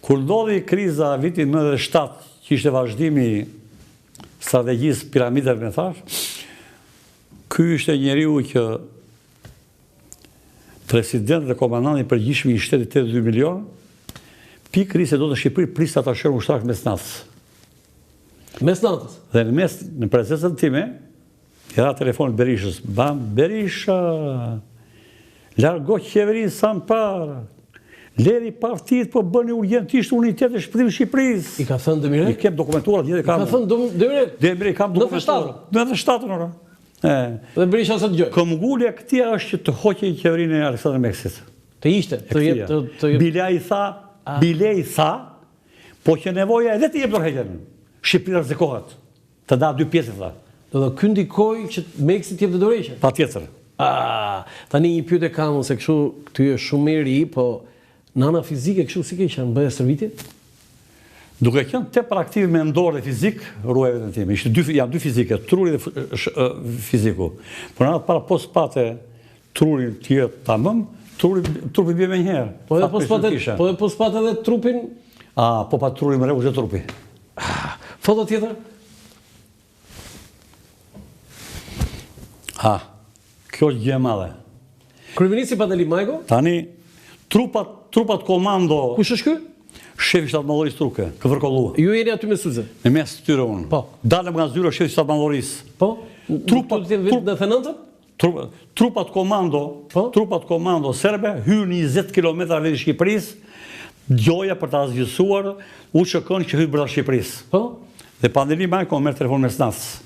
Kur ndodhi kriza vitin 97, që ishte vazhdimi strategjisë piramidave me thash, ky ishte njeriu që president dhe komandanti i përgjithshëm i shtetit 82 milion, pikërisht se do të Shqipëri priste ata shërë ushtarak mes natës. Mes natës? Dhe në prezencën time, i dha telefonit Berishës, Berisha, largo qeverinë sa më parë, leri partit po bëni urgentisht unitet e shpëtimit Shqipërisë. I ka thënë Demiret? I kem dokumentuar, I ka thënë Demiret? Demiret kam dokumentuar. Në 97 ora. Dhe Berisha se dëgjoj. Këmbgulja këtia është që të hoqej qeverinë e Aleksandr Meksit. Të ishte? Bile i tha, po që nevoja edhe të jep dorëheqjen. Shqipëria rrezikohet. Të da dy pjesë tha. Do ky ndikoi që Meksi të jep dorëheqjen. Patjetër. Tani një pyetje kam se kështu ty je shumë i ri, po nana fizike kështu si ke qenë bëje stërvitje? Duke qenë tepër aktiv mendor dhe fizik, ruaj vetën time. Janë dy fizike, truri dhe fiziku. Por nana para pos pate trurin tjetër tamam, trupi bie më njëherë. Po edhe pos pate edhe trupin? Po pa trurin më rregull se trupi. Foto tjetër? Kjo është gjë e madhe. Kryeministri Panteli Majko? Tani, trupat komando... Kush është ky? Shefi shtatëmallorisë turke, këvërkollua. Ju jeni aty me syze? Në mes të tyre unë. Po. Dalëm nga zyra shefi shtatëmallorisë. Po? Në thënëntën? Trupat komando serbe hyrë 20 km rreth Shqipërisë, gjoja për ta zgjësuar UÇK-n që hyn brenda Shqipërisë. Po? Dhe Panteli Majko merr telefon mes natës.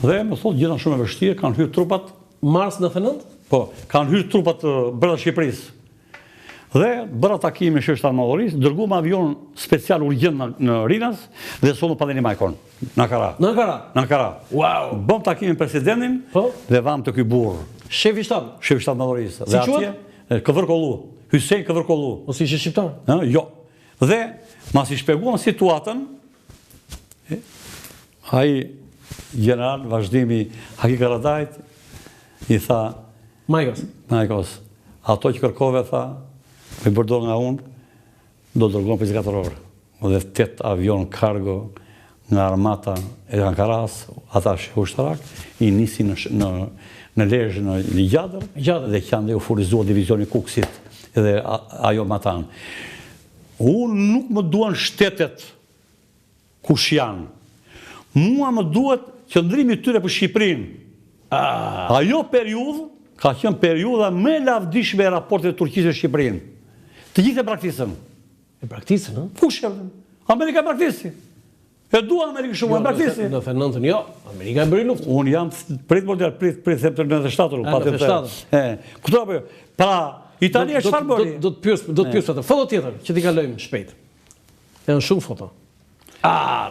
Dhe më thotë gjëra shumë e vështirë, kanë hyrë trupat... Mars në thënënt? Po, kanë hyrë trupat brenda Shqipërisë. Dhe bëra takim me shefi shtatëmallorisë, dërguam avion special urgjent në Rinas dhe solëm Panteli Majkon në Ankara. Në Ankara? Në Ankara. Wow! Bëm takim me presidentin dhe vam të ky burr. Shefi shtatë? Shefi shtatëmallorisë. Si quhet? Këvërkollu. Hysej Këvërkollu. Ose ishte shqiptar? Jo. Dhe mas i shpjeguam situatën, ai general vazhdimi Haki Karadajt i tha Majkos, ato që kërkove tha me bërdor nga unë do të dërgojnë 24 orë. Dhe 8 avion kargo nga armata e Ankaras, ata ushtarak, i nisi në lezhë në Ligjadër dhe që janë dhe u furizua divizioni Kuksit edhe ajo matan. Unë nuk më duan shtetet kush janë. Mua më duhet qëndrimi tyre për Shqipërinë. Ajo periudhë ka qenë periudha më lavdishme e raportet Turqisë me Shqipërinë. Të gjithë e praktikën. E praktikën, ëh? Kush e? Amerika e praktisi. E dua Amerikën shumë, e praktisi. Në 99-ën jo, Amerika e bëri luftë. Unë jam prit mondial, prit them të 97-ën, patjetër. Kuptova apo? Pra, Italia çfarë bëri? Do të pyes atë. Foto tjetër që ti kalojmë shpejt. Janë shumë foto.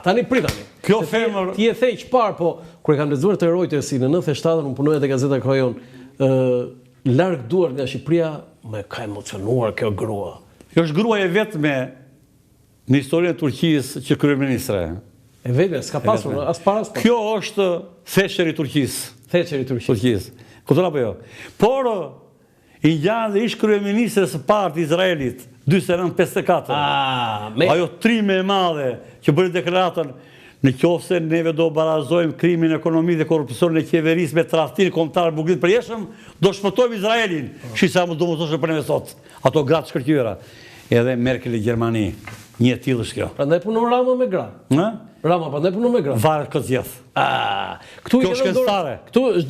Tani pritani. Kjo femër... Ti e the çfarë, po kur e kam lexuar të Reuters në 97-ën, unë punoja te Gazeta Krojon, larg duar nga Shqipëria, më ka emocionuar kjo grua. Kjo është gruaja e vetme në historinë e Turqisë që kryeministre. E vetme, s'ka pasur as para as pas. Kjo është Theçeri i Turqisë. Theçeri i Turqisë. Kupton apo jo? Por i gjanë dhe ish kryeministre së parë të Izraelit 49-54. Ajo trime e madhe që bëri deklaratën në qoftë se neve do barazojmë krimin ekonomik dhe korrupsionin e qeverisë me tradhtin kombëtar bugrit përjeshëm, do shpëtojmë Izraelin. Shisa më do më thoshë për neve sot. Ato gratë shkërqyra. Edhe Merkel i Gjermani. Një e tillë është kjo. Prandaj punon Rama me gra. Rama prandaj punon me gra. Varet këtë zjedh. Këtu është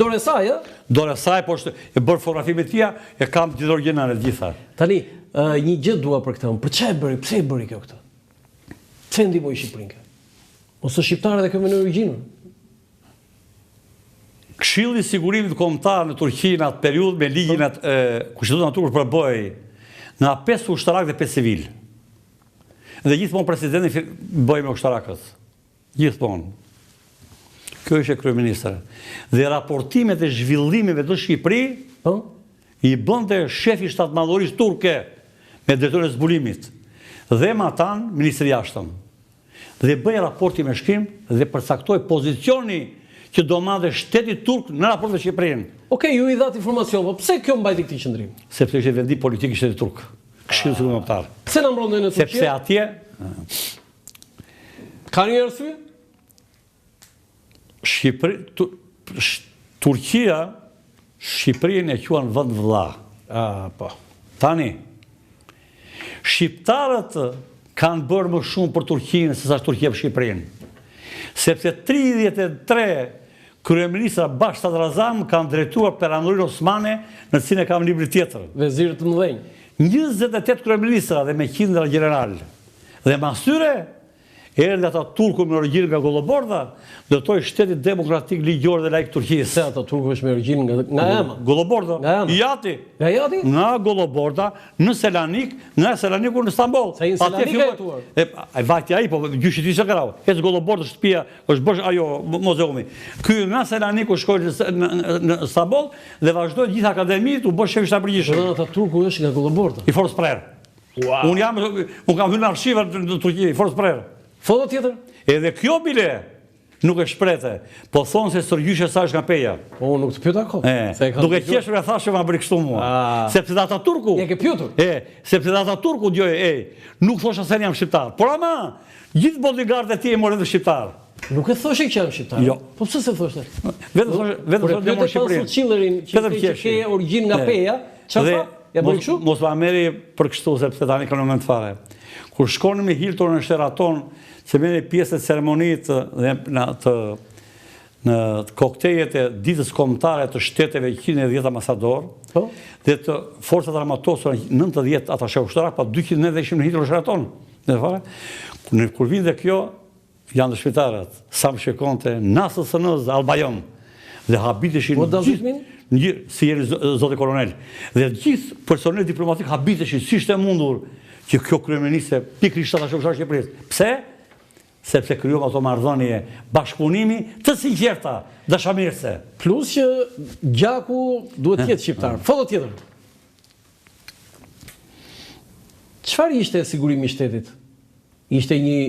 dorë e saj, ëh? Dorë e saj, po është e bërë fotografi me tia, e kam gjithë origjinale gjitha. Tani, një gjë dua për këtë. Për çfarë e bëri? Pse e bëri kjo këtë? Pse ndihmoi Shqipërinë? Ose shqiptarët e këmë në origjinën? Këshilli i Sigurimit Kombëtar në Turqi në atë periudhë me ligjin e Kushtetues Naturës përbëi nga 5 ushtarak dhe 5 civil. Dhe gjithmonë presidenti bëj me ushtarakët. Gjithmonë. Kjo është e kryeministre. Dhe raportimet e zhvillimeve të Shqipëri i bënte shefi shtatëmallorisë turke me drejtorin e zbulimit. Dhe me atan ministri i jashtëm. Dhe bëj raporti me shkrim dhe përcaktoi pozicioni që do madhe shteti turk në raport me Shqipërinë. Okej, ju i dhat informacion, po pse kjo mbajti këtë qendrim? Sepse ishte vendi politik i shtetit turk. Këshilli Kombëtar. Pse na mbron në Turqi? Sepse atje ka një arsye? Turqia Shqipërinë e quan vend vëlla. Po. Tani, shqiptarët kanë bërë më shumë për Turqinë se sa Turqia për Shqipërinë. Sepse 33 kryeministra bashkë Sadrazam kanë drejtuar peranorinë osmane në cilën e kam libri tjetër. Vezirët të mëdhenj. 28 kryeministra dhe me qindra general. Dhe mas tyre, erdhi ata turku me origjinë nga Golloborda, ndërtoi shtetin demokratik ligjor dhe laik Turqisë. Se ata turku është me origjinë nga Ema. Golloborda. Jati. Nga Jati? Nga Golloborda në Selanik, nga Selaniku në Stamboll. Sa i Selanik ka jetuar. Ai vajti ai, po gjyshi i Sakarau. Ec Golloborda shtëpia është bësh ajo muzeumi. Ky nga Selaniku shkoi në Stamboll dhe vazhdoi gjithë akademitë u bë shef shtabrëgjishëm. Ata turku është nga Golloborda. I Forës Prerë. Wow. Unë kam hyrë në arshivat në Turqi, i Forës Prerë. Foto tjetër? Edhe kjo bile nuk e shprete, po thonë se sërgjyshe sa është nga peja. Po, nuk të pyet akoma. Duke qeshur e thashë ma bëri kështu mua. Sepse dhe ata turku... Je ke pyetur? Sepse dhe ata turku djoj, nuk thosha se jam shqiptar. Por ama, gjithë bodyguardet e ti e morën dhe shqiptar. Nuk e thoshe që jam shqiptar? Jo. Po pëse se thoshte? Vetë thoshe dhe morë Shqipërinë. Që ke origjinë nga peja, që fa? Ja bëri kështu? Mos ma meri për kështu, sepse tani ka në moment fare. Kur shkonë me Hilton në Sheraton, që meni pjesë të ceremonit në koktejet e ditës kombëtare të shteteve 110 ambasador, dhe të forcat armatosura 90 atashe ushtarak, pa 200 ne dhe ishim në Hilton në Sheraton. Kur vinë dhe kjo, janë dhe shpitarët, Sam Shekonte, Nasës Sënëz, Albajon, dhe habiteshin si jeni zote kolonel, dhe gjithë personel diplomatik habiteshin, si shte mundur, që kjo kryeministre pikrisht atashe ushtarak Shqipërisë. Pse? Sepse kryuam ato marrëdhënie bashkëpunimi të sinqerta, dashamirëse. Plus që gjaku duhet të jetë shqiptar. Foto tjetër. Çfarë ishte sigurimi i shtetit? Ishte një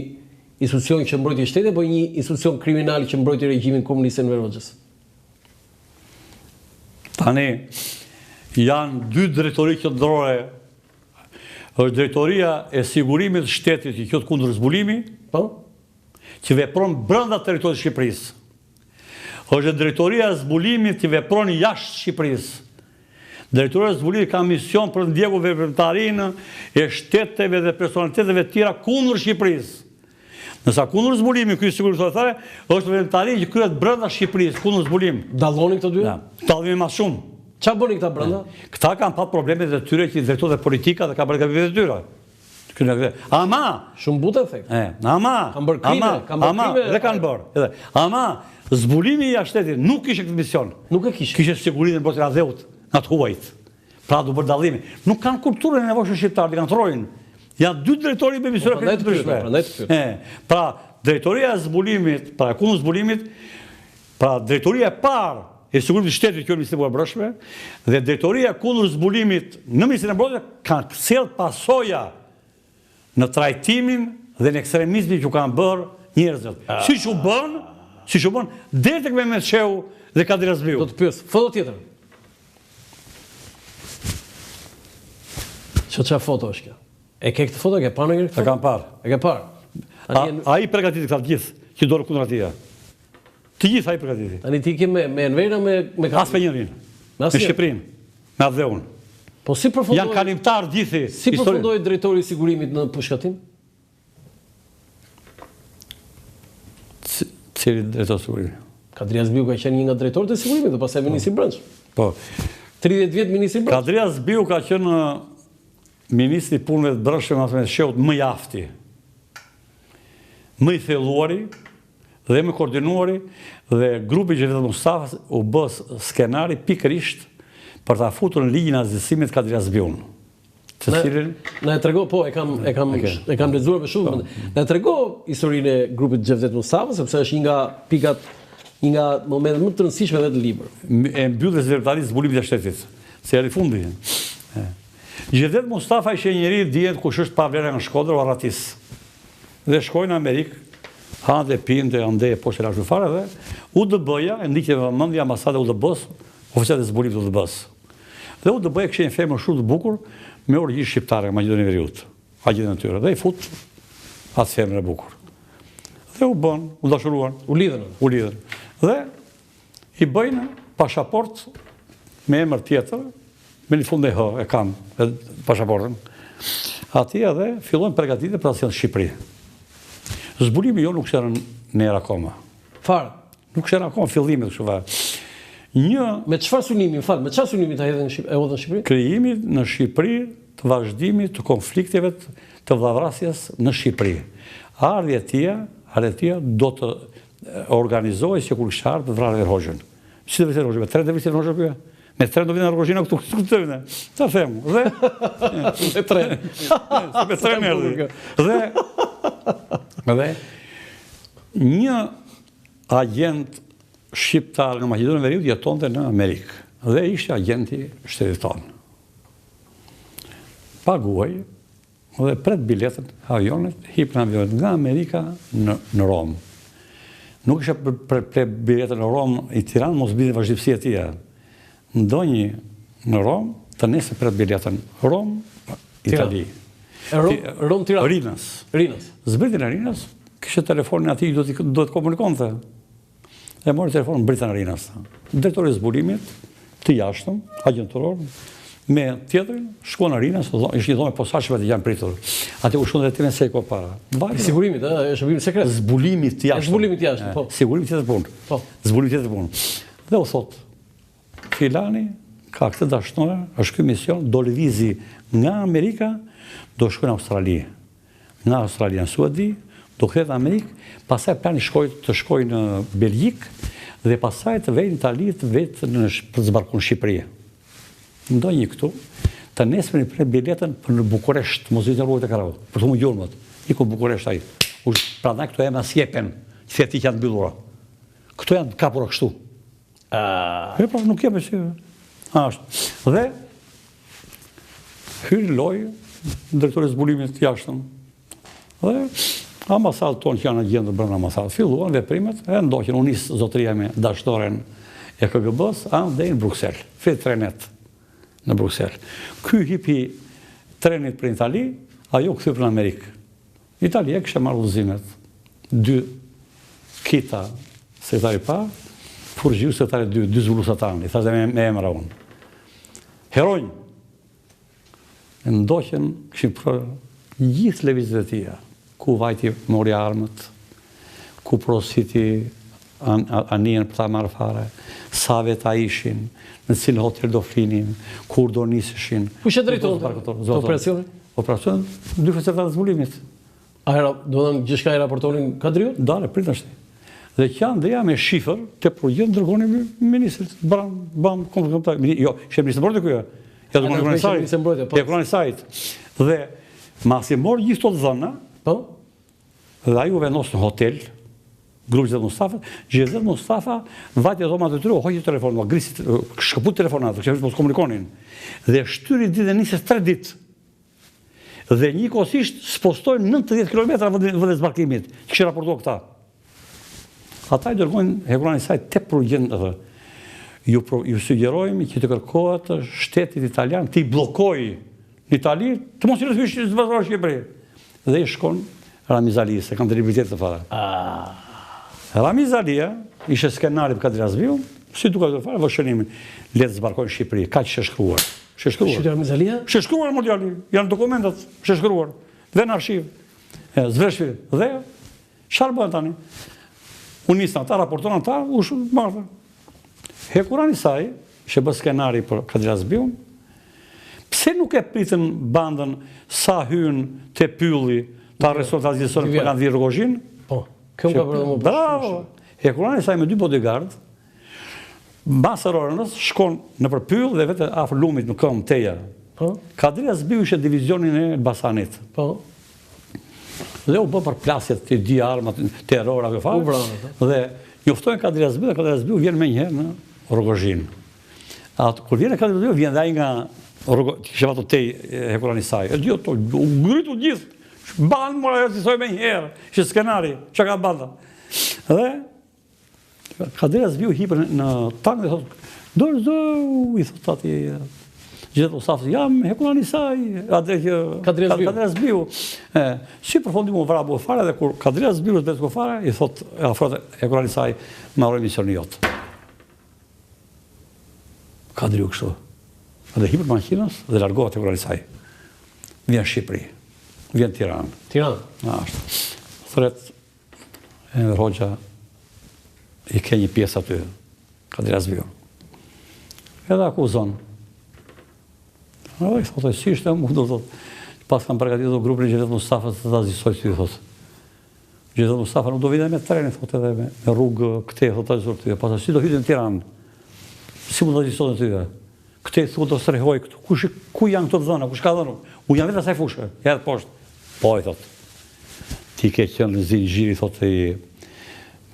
institucion që mbrojti shtetin apo një institucion kriminal që mbrojti regjimin komunist Enver Hoxhës? Tani janë dy drejtori qendrore. Është drejtoria e sigurimit të shtetit që quhet kundër zbulimi, që vepron brenda territorit të Shqipërisë. Është drejtoria e zbulimit që vepron jashtë Shqipërisë. Drejtoria e zbulimit ka mision për ndjekur veprimtarinë e shteteve dhe personaliteteve të tjera kundër Shqipërisë. Nësa kundër zbulimi, ky sigurisht autoritar, është veprimtari që kryhet brenda Shqipërisë, kundër zbulim. Dalloni këto dy? Dallimi më shumë. Qa bëni këta brenda? Këta kanë pat problemet dhe tyre që i drejto dhe politika dhe ka bërë gabimet e tyre. Ama! Shumë but efekt. Ama! Kanë bërë krime. Dhe kanë bërë. Ama, zbulimi i shtetit nuk kishe këtë mision. Nuk e kishe. Kishe sigurinë në botë radheut, nga të huajt. Pra du bërë dallimi. Nuk kanë kulturën e nevojshme shqiptarë, dhe kanë trojnë. Janë dy drejtori me misura këtë të përshme. Pra, drejtoria e zbulimit, pra kundër zbulimit, pra drejtoria e parë e sigurimit të shtetit kjo Ministri e Brendshme dhe drejtoria kundër zbulimit në Ministrinë e Brendshme kanë sjell pasoja në trajtimin dhe në ekstremizmin që kanë bërë njerëzit. Siç u bën deri tek Mehmet Shehu dhe Kadir Hasbiu. Do të pyes, foto tjetër. Çfarë foto është kjo? E ke këtë foto, e ke parë në këtë? E kam parë. E ke parë? Ai përgatiti këta gjithë që dorë kundër atij. Të gjithë ai përgatiti. Tani ti ke me Enverën me as me njërin. Me Shqipërinë, me Adheun. Po si përfundoi? Janë kalimtar gjithë. Si përfundoi drejtori i sigurimit në pushkatim? Cili drejtori i sigurimit? Kadri Hasbiu ka qenë një nga drejtorët e sigurimit dhe pastaj ministri i Brendshëm. Po. 30 vjet ministri i Brendshëm. Kadri Hasbiu ka qenë ministri i punëve të brendshme me shehut më i afti. Më i thelluari dhe më koordinuari dhe grupi Xhevet Mustafas u bë skenari pikërisht për ta futur në ligjin e azhësimit Kadri Hasbiun. Na e trego, po, e kam lexuar me shumë. Na e trego historinë e grupit Xhevet Mustafas, sepse është një nga pikat, një nga momentet më të rëndësishme vetë në libër. E mbyllë zyrtarisë zbulimit të shtetit. Se erdhi fundi. Xhevet Mustafa ishte njëri dihet kush është pa vlerë në Shkodër o Arratis. Dhe shkojnë në Amerikë, hanë dhe pinë dhe ande e poshtë e lashtu fare dhe UDB-ja, e ndikje me vëmendje ambasade UDB-s, oficialet e zbulimit të UDB-s. Dhe UDB-ja kishte një femër shumë të bukur me origjinë shqiptare nga Maqedonia e Veriut. agjentin e tyre. Dhe i fut atë femrën e bukur. Dhe u bën, u dashuruan. U lidhen. Dhe i bëjnë pashaport me emër tjetër, me një fund e kanë pashaportën. Ati edhe fillojnë përgatitje për asjen Shqipëri. Zbulimi jo nuk shërën në erë akoma. Farë? Nuk shërën akoma fillimit kështu farë. Me çfarë synimi, me çfarë synimi ta hedhën në Shqipëri? Krijimi në Shqipëri të vazhdimit të konflikteve të vllavrasjes në Shqipëri. Ardhja do të organizohej si kur kishte ardhur vrarë Hoxhën. Si do vjen Hoxhë? Me 3 do vjen Hoxhë këtu. Me 3 do vjen Rogina këtu të vjen. Ta them. Dhe me 3. Me 3 merdi. Dhe një agent shqiptar nga Maqedonia e Veriut jetonte në Amerikë dhe ishte agenti shtetit tonë. Paguaj dhe pret biletën avionit, hip në avionit nga Amerika në Romë. Nuk ishe për biletën në Romë i Tiranë, mos bide vazhdimësia tia. Ndonjë në Romë, të nese pret biletën Romë, Itali. Romë-Tiranë? Rinës. Zbritin e Rinës, kështë telefonin ati do të komunikonte. E mori telefonin Britan Rinës. Drejtori i zbulimit, të jashtëm, agenturor, me tjetërin, shko në Rinës, ishtë një dhome posaçeve të janë pritur. Ati u shkon dhe të seko para. Sigurimit, e shërbimit sekret? Zbulimit të jashtëm. Zbulimit të jashtëm, po. Sigurimit tjetër punë. Zbulimit tjetër punë. Dhe u thot, filani, ka këtë dashnore, është ky mision, do lëvizi nga Amerika, do shkojnë në Australi. Nga Australia në Suedi, do kthehet në Amerikë, pastaj plani të shkojnë në Belgjik dhe pastaj të vejnë në Itali vetë për të zbarkuar në Shqipëri. Ndonjë këtu, të nesër një biletën për në Bukuresht, mos i të rrugët e Karau, për të më gjurëmët, i ku Bukuresht ai. Prandaj këto e mas jepen, që janë mbyllura. Këto janë kapura kështu. Nuk jemi si. Dhe hyri lojë, drejtori i zbulimit të jashtëm. Dhe ambasadët tonë që janë gjendur brenda ambasadës filluan veprimet, e ndoqën u nis zotëria me dashnoren e KGB-s deri në Bruksel. Fit trenet në Bruksel. Ky hipi trenit për Itali, ajo kthye për Amerikë. Italia kishte marrë udhëzimet. 2 kita sekretari i parë, Furgjiu sekretari 2 zbuluesatanë, i thashë me emra unë. Heronj. Ndoqën, kishin gjithë lëvizjet e tija, ku vajti mori armët, ku prositi anijen për ta marrë fare, sa veta ishin, në cilë hotel do flinin, kur do niseshin. Ku që drejton të operacionin? Operacionin, 2 sekretarë të zbulimit. Do në gjithka i raportonin Kadriut? Dale, pritë është. Dhe që janë dhe ja me shifër, të projekt ndërgoni ministrit, bam, komplementar. Jo, shemë njësë mbrojtë kuja. Ja të konë sajt. Dhe masi morë gjithë të dhëna, dhe a ju vendos në hotel, grupë Gjezet Mustafa, Gjezet Mustafa vajtë e dhomat të tyre, hoqë telefonë, shkëput telefonatë, që mos komunikonin. Dhe shtyri ditë dhe njësës 3 ditë. Dhe një kosisht s'postojnë 90 km vëdhe zbarkimit, që kështë raportua këta. Ata i dërgojnë hekurani saj te përgjendë. Ju sugjerojmë që të kërkohet shtetit italian të i blokoj në Itali, të mos i rësvishë të vazhdojnë Shqipëri. Dhe i shkon Ramiz Ali, se kam të libertet të fara. Ramiz Alia, ishe skenari për Kadri Azbiu, si duka të fara, vëshënimin, letë zbarkojnë Shqipëri, ka që shkruar. Shqipëri Ramiz Alia? Shkruar, Mordiali, janë dokumentat, shkruar, dhe në arshiv, zveshvi, dhe, qarë bëhen tani? Unë nisë në ta, raportonë në ta, u shumë marrë. Hekurani saj, që bë skenari për Kadri Azbiu, pse nuk e pritën bandën sa hynë të pylli të arrestuar të azjësërë për kanë dhirë Rogozhin? Po, këmë ka përdo më përshë. Bravo! Hekurani saj me 2 bodyguard, basër orënës, shkon në për pyll dhe vete afër lumit në këmë teja. Kadri Azbiu ishe divizionin e Elbasanit. Dhe u bë për plasjet të di armat, terror, atë farë. Dhe njoftojnë Kadri Azbiu dhe Kadri Azbiu vjen me njëherë në Rogozhin. Kur vjen e Kadri Azbiu, vjen dhe ai nga kështë vato tej hekurani saj. E dhjo të ngritu gjithë, banë mora e sisoj me njëherë, që skenari, që ka banda. Dhe Kadri Azbiu hipër në tankë dhe thotë, do, i thotë ati, Gjithë Mustafës, jam Hekullani Saj, Kadria Zbiu. Si përfundim u vrabu fare, dhe kur Kadria Zbiu të betë fare, i thot, afrote Hekullani Saj, ma rojë misioni jotë. Kadriu kështu. Dhe hipër makinës dhe largohet Hekullani Saj. Vjen Shqipëri, vjen Tiranë. Tiranë? Ashtë. Thret, Enver Hoxha i ke një pjesë aty, Kadria Zbiu. Edhe akuzon. I thotë, si ishte mu, do thotë, pas kam përgatitur grupin e Gjevdet Mustafës të azisoj ty, thotë. Gjevdet Mustafa nuk do vide me treni, thotë, edhe me rrugë këte, thotë, azisoj ty. Pasë, si do hyte në Tiranë? Si mu do azisoj ty? Këte, thotë, do strehoj këtu. Ku janë këto të dhëna? Kush ka dhënu? U janë vetë asaj fushë, edhe poshtë. Po, i thotë. Ti ke qenë në zinë gjiri, thotë, i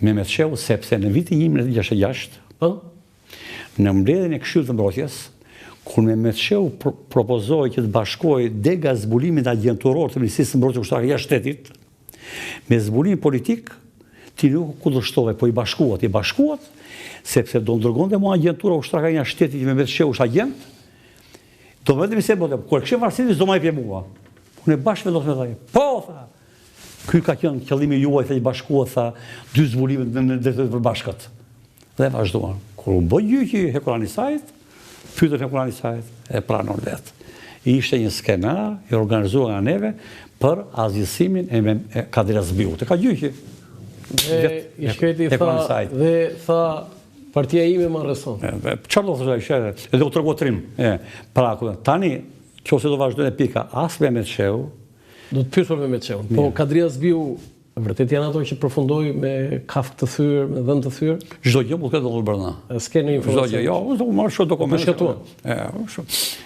Mehmet Shehu, sepse në vitin 1966, në mbledhjen e Këshillit të Mbrojtjes, kur Mehmet Shehu propozoi që të bashkojë dega zbulimin agjenturor të Ministrisë së Mbrojtjes Ushtarake jashtë shtetit me zbulimin politik, ti nuk kundërshtove, po i bashkuat, sepse do ndërgonte mua agjentura ushtarake jashtë shtetit që Mehmet Shehu është agent, do vetëm se bote, kur kishte varësinë do më jepje mua. Unë bashkë vendos me ta. Po, tha. Ky ka qenë qëllimi juaj të bashkuat, tha, dy zbulimet në drejtë të bashkët. Dhe vazhduan. Kur u bë gjyqi Hekullani Sajt, pyetën Hekullani Sajt e pranon vetë. Ishte një skenar i organizuar nga neve për azjësimin e Kadria Zbiu. Te ka gjyqi. Dhe i shkreti dhe tha partia ime më rreson. Çfarë do thoshte ai? Edhe u tregua trim. Pra tani, nëse do vazhdojnë pika as Mehmet Shehu, do të pyes për Mehmet Shehu. Po Kadria Zbiu vërtet janë ato që përfundoi me kafë të thyrë, me dhënë të thyrë? Çdo gjë mund të ketë ndodhur brenda. S'ke në informacion. Çdo gjë, jo, unë marr shoh dokumente.